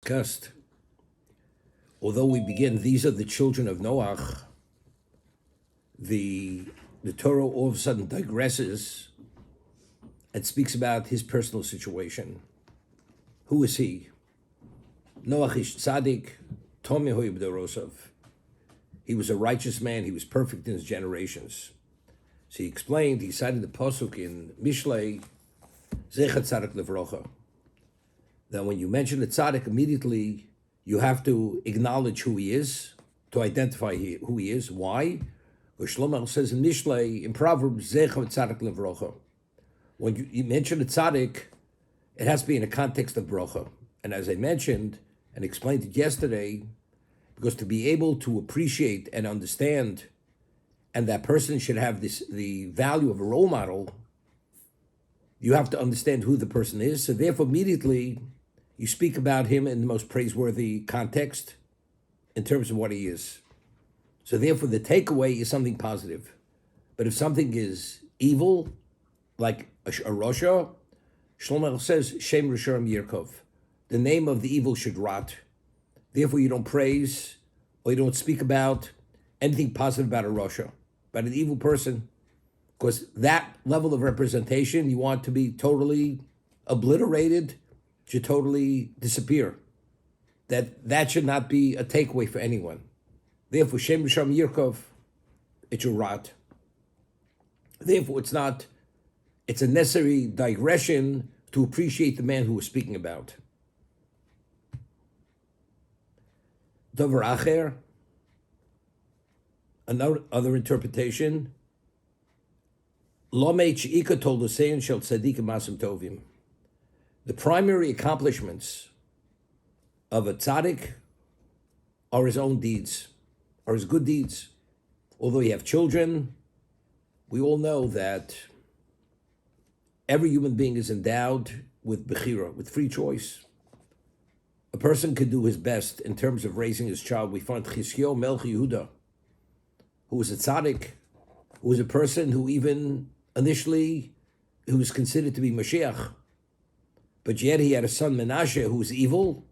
discussed, although we begin, these are the children of Noach, the Torah all of a sudden digresses and speaks about his personal situation. Who is he? Noach ish tzaddik, Tomei hu b'dorosov. He was a righteous man. He was perfect in his generations. So he explained, he cited the pasuk in Mishlei, Zecher tzaddik levrocha. That when you mention the tzaddik, immediately you have to acknowledge who he is, to identify who he is. Why? Because Shlomo says in Mishlei, in Proverbs, Zecher tzaddik levrocha. When you mention the tzaddik, it has to be in the context of brocha. And as I mentioned and explained it yesterday, because to be able to appreciate and understand, and that person should have the value of a role model, you have to understand who the person is. So therefore, immediately, you speak about him in the most praiseworthy context in terms of what he is. So therefore, the takeaway is something positive. But if something is evil, like a Rosha, Shlomo says, Shem Rishonim Yirkov. The name of the evil should rot. Therefore, you don't praise or you don't speak about anything positive about a Rosha, about an evil person, because that level of representation you want to be totally obliterated, should totally disappear. That should not be a takeaway for anyone. Therefore, Shem Rishonim Yirkov, it should rot. Therefore, it's a necessary digression to appreciate the man who we're speaking about. Dover Acher, another interpretation. Lomei She'ika told Hussein Shel Tzadikim Masim Tovim. The primary accomplishments of a tzaddik are his own deeds, are his good deeds. Although you have children, we all know that every human being is endowed with bechira, with free choice. A person could do his best in terms of raising his child. We find Chizkiyahu Melech Yehuda, who was a tzaddik, who was a person who even initially, who was considered to be Mashiach, but yet he had a son Menashe who was evil,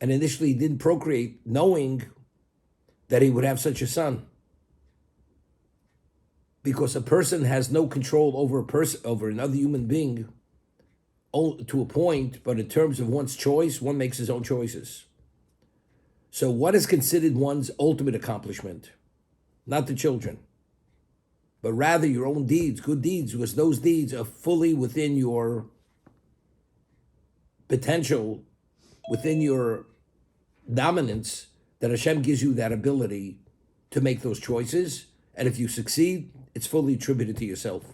and initially he didn't procreate, knowing that he would have such a son. Because a person has no control over another human being to a point, but in terms of one's choice, one makes his own choices. So what is considered one's ultimate accomplishment? Not the children, but rather your own deeds, good deeds, because those deeds are fully within your potential, within your dominance, that Hashem gives you that ability to make those choices. And if you succeed, it's fully attributed to yourself.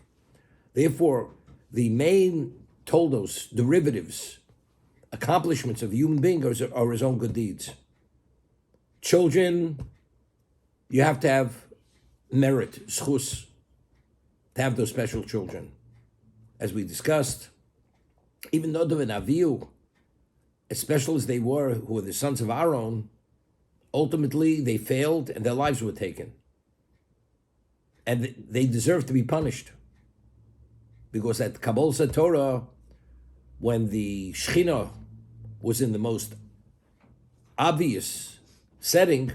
Therefore, the main toldos, derivatives, accomplishments of a human being are his own good deeds. Children, you have to have merit, schus, to have those special children. As we discussed, even Nadav and Avihu, as special as they were, who were the sons of Aaron, ultimately they failed and their lives were taken. And they deserve to be punished. Because at Kabbalah Torah, when the Shekhinah was in the most obvious setting,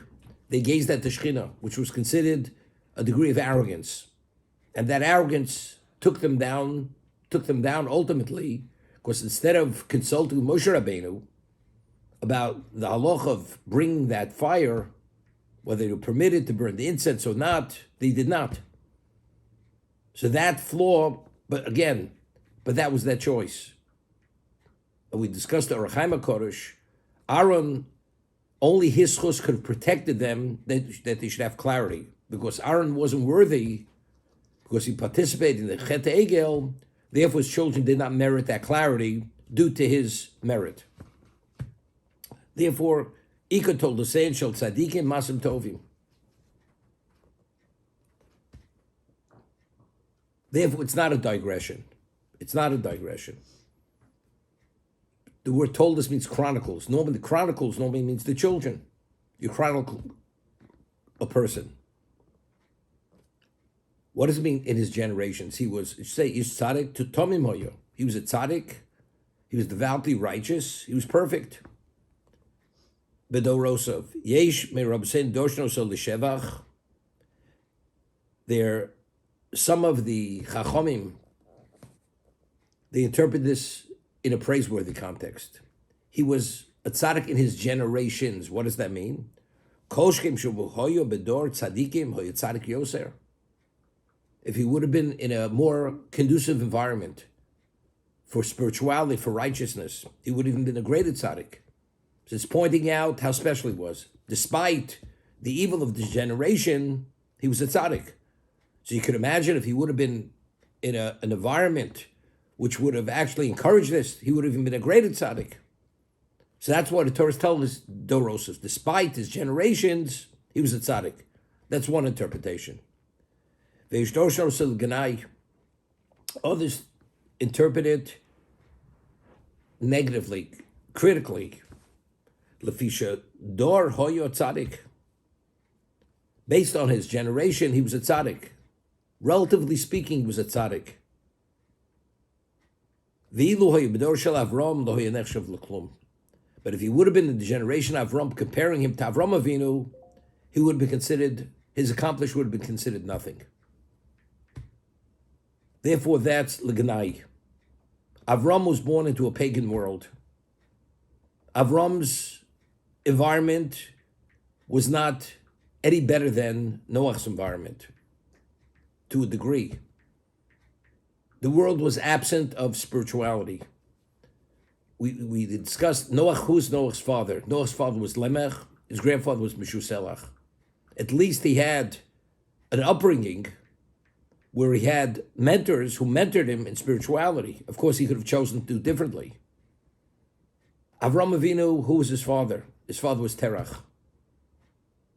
they gazed at the Shekhinah, which was considered a degree of arrogance. And that arrogance took them down ultimately, because instead of consulting Moshe Rabbeinu about the halach of bringing that fire, whether they were permitted to burn the incense or not, they did not. So that flaw, but that was their choice. And we discussed the Orach Chaim HaKodesh. Aaron, only his chus could have protected them, that they should have clarity. Because Aaron wasn't worthy, because he participated in the Chet Egel, therefore his children did not merit that clarity due to his merit. Therefore, Ika told the saying, Shel Tzadikim Masim Tovim. Therefore, it's not a digression. It's not a digression. The word told us means chronicles. Normally, the chronicles normally means the children. You chronicle a person. What does it mean in his generations? He was, Ish tzaddik to tomim hoyo. He was a tzaddik. He was devoutly righteous. He was perfect. bedorosov. Yesh me Rabbeinu doshnoso l'shevach. There, some of the Chachomim, they interpret this in a praiseworthy context. He was a tzaddik in his generations. What does that mean? If he would have been in a more conducive environment for spirituality, for righteousness, he would have even been a greater tzaddik. So it's pointing out how special he was. Despite the evil of this generation, he was a tzaddik. So you could imagine if he would have been in an environment which would have actually encouraged this, he would have even been a greater tzaddik. So that's what the Torah is telling us, Dorosas. Despite his generations, he was a tzaddik. That's one interpretation. Others interpret it negatively, critically. Lefisha Dor Hoyo Tzaddik. Based on his generation, he was a tzaddik. Relatively speaking, he was a tzaddik. But if he would have been in the generation of Avram, comparing him to Avram Avinu, he would have been considered, his accomplishment would have been considered nothing. Therefore, that's L'Gnai. Avram was born into a pagan world. Avram's environment was not any better than Noach's environment, to a degree. The world was absent of spirituality. We discussed Noach. Who's Noach's father? Noach's father was Lemech. His grandfather was Meshuselach. At least he had an upbringing where he had mentors who mentored him in spirituality. Of course, he could have chosen to do differently. Avram Avinu, who was his father? His father was Terach.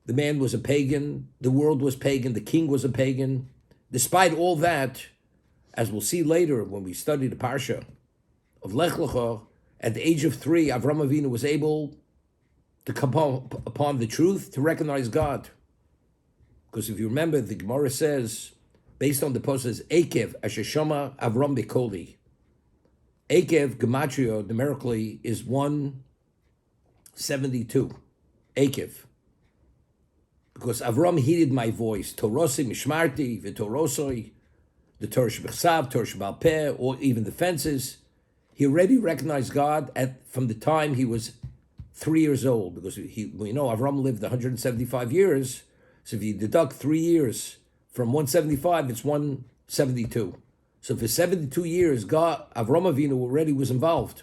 The man was a pagan. The world was pagan. The king was a pagan. Despite all that, as we'll see later when we study the Parsha of Lech Lecha, at the age of 3, Avram Avinu was able to come upon the truth, to recognize God. Because if you remember, the Gemara says, based on the post, says, Ekev, Asher Shama Avram Bekoli. Ekev, Gematria, numerically, is 172. Ekev. Because Avram heeded my voice. Torosi Mishmarti, Vitorosoi, the Torah Shebechsav, Torah Shebal Peh, or even the fences. He already recognized God from the time he was 3 years old, because Avram lived 175 years. So if you deduct 3 years from 175, it's 172. So for 72 years, Avram Avinu already was involved.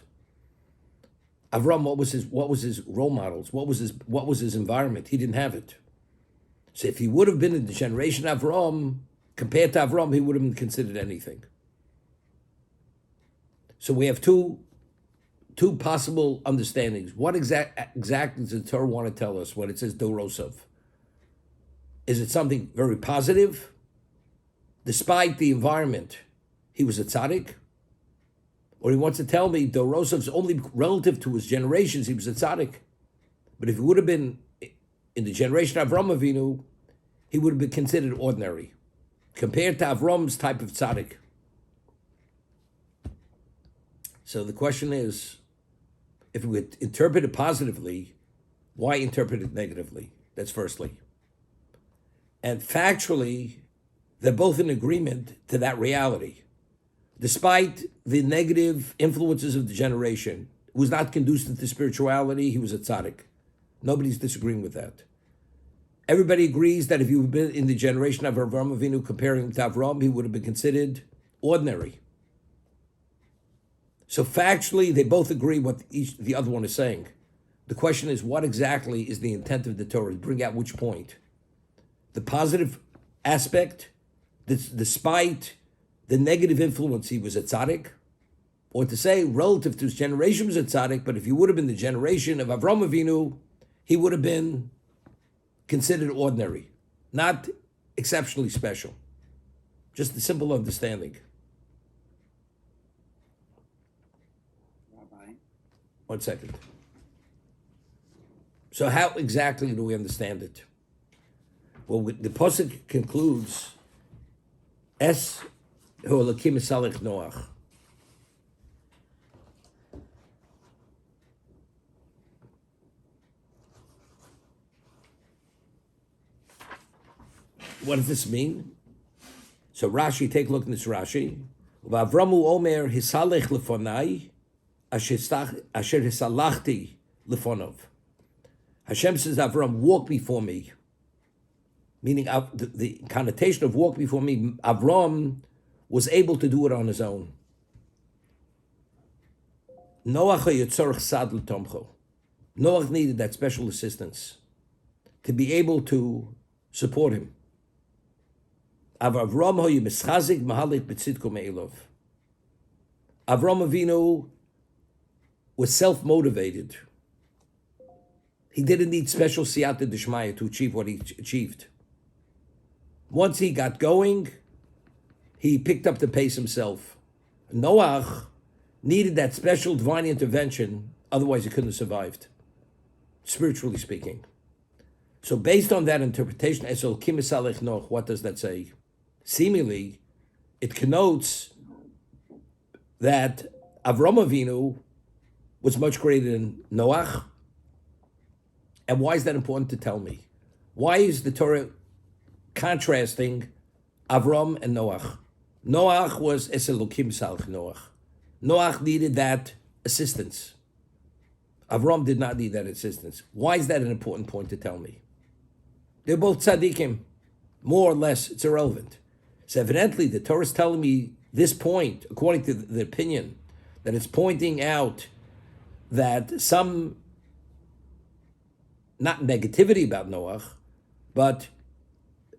Avram, what was his role models? What was his environment? He didn't have it. So if he would have been in the generation of Avram, compared to Avram, he would have been considered anything. So we have two possible understandings. What exactly does the Torah want to tell us when it says Dorosov? Is it something very positive? Despite the environment, he was a tzaddik? Or he wants to tell me Dorosov's only relative to his generations, he was a tzaddik. But if he would have been in the generation of Avram Avinu, he would have been considered ordinary, compared to Avram's type of tzaddik. So the question is, if we interpret it positively, why interpret it negatively? That's firstly. And factually, they're both in agreement to that reality. Despite the negative influences of the generation, it was not conducive to spirituality, he was a tzaddik. Nobody's disagreeing with that. Everybody agrees that if you had been in the generation of Avram Avinu, comparing him to Avram, he would have been considered ordinary. So factually, they both agree what the other one is saying. The question is, what exactly is the intent of the Torah? To bring out which point? The positive aspect, despite the negative influence, he was a tzaddik, or to say relative to his generation was a tzaddik, but if he would have been the generation of Avram Avinu, he would have been considered ordinary, not exceptionally special. Just a simple understanding. Rabbi? 1 second. So how exactly do we understand it? Well, the pasuk concludes, Es Holakim Salech Noach. What does this mean? So Rashi, take a look in this Rashi. V'Avramu omer hisalech lefonai asher hisalachti lefonov. Hashem says, Avram, walk before me. Meaning the connotation of walk before me, Avram was able to do it on his own. Noach needed that special assistance to be able to support him. Avram Avinu was self-motivated. He didn't need special siyata d'shmaya to achieve what he achieved. Once he got going, he picked up the pace himself. Noach needed that special divine intervention, otherwise he couldn't have survived, spiritually speaking. So based on that interpretation, what does that say? Seemingly, it connotes that Avram Avinu was much greater than Noach. And why is that important to tell me? Why is the Torah contrasting Avram and Noach? Noach was es Elokim salch Noach. Noach needed that assistance. Avram did not need that assistance. Why is that an important point to tell me? They're both tzaddikim. More or less, it's irrelevant. So evidently, the Torah is telling me this point, according to the opinion, that it's pointing out that some, not negativity about Noach, but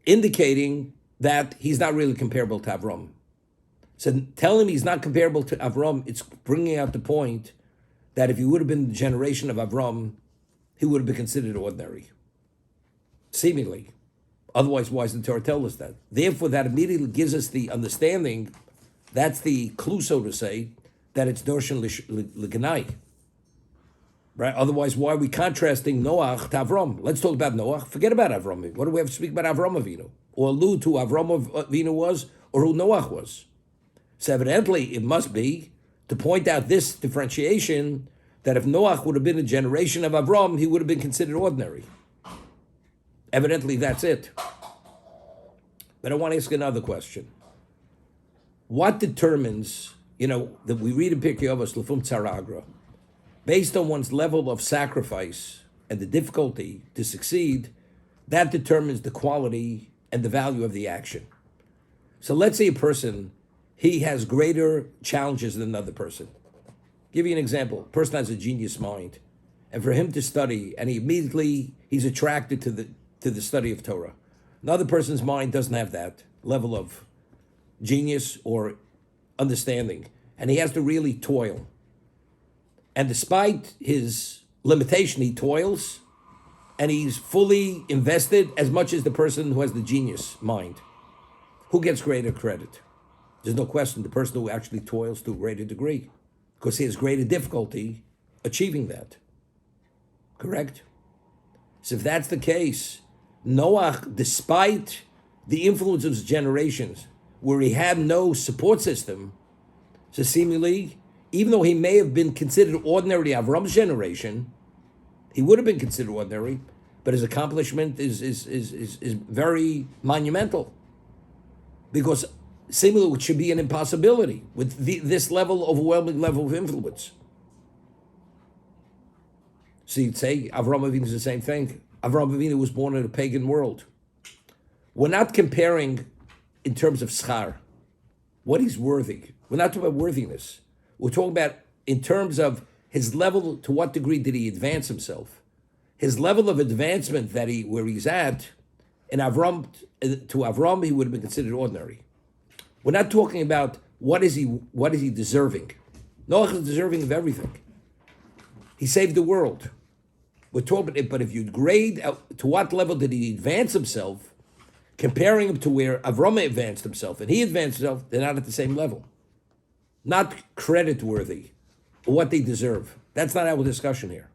indicating that he's not really comparable to Avram. So telling me he's not comparable to Avram, it's bringing out the point that if he would have been the generation of Avram, he would have been considered ordinary. Seemingly. Otherwise, why does the Torah tell us that? Therefore, that immediately gives us the understanding, that's the clue, so to say, that it's Dorshan L'Ganai. Right? Otherwise, why are we contrasting Noach to Avram? Let's talk about Noach. Forget about Avram. What do we have to speak about Avram Avinu? Or allude to who Avram Avinu was, or who Noach was? So evidently, it must be to point out this differentiation, that if Noach would have been a generation of Avram, he would have been considered ordinary. Evidently, that's it. But I want to ask another question. What determines, that we read in Pirkei Avos, Lefum Tzaragra, based on one's level of sacrifice and the difficulty to succeed, that determines the quality and the value of the action. So let's say a person, he has greater challenges than another person. Give you an example. A person has a genius mind, and for him to study, and he's attracted to the study of Torah. Another person's mind doesn't have that level of genius or understanding, and he has to really toil. And despite his limitation, he toils, and he's fully invested as much as the person who has the genius mind. Who gets greater credit? There's no question, the person who actually toils to a greater degree, because he has greater difficulty achieving that. Correct? So if that's the case, Noach, despite the influence of his generations, where he had no support system, so seemingly, even though he may have been considered ordinary to Avram's generation, he would have been considered ordinary, but his accomplishment is very monumental. Because seemingly it should be an impossibility with this overwhelming level of influence. So you'd say Avram Avinu is the same thing. Avram Avinu was born in a pagan world. We're not comparing in terms of schar, what he's worthy. We're not talking about worthiness. We're talking about in terms of his level, to what degree did he advance himself? His level of advancement where he's at, in Avram, to Avram, he would have been considered ordinary. We're not talking about what is he deserving. Noach is deserving of everything. He saved the world. We're talking, but if you grade to what level did he advance himself, comparing him to where Avram advanced himself and he advanced himself, they're not at the same level. Not credit worthy or what they deserve. That's not our discussion here.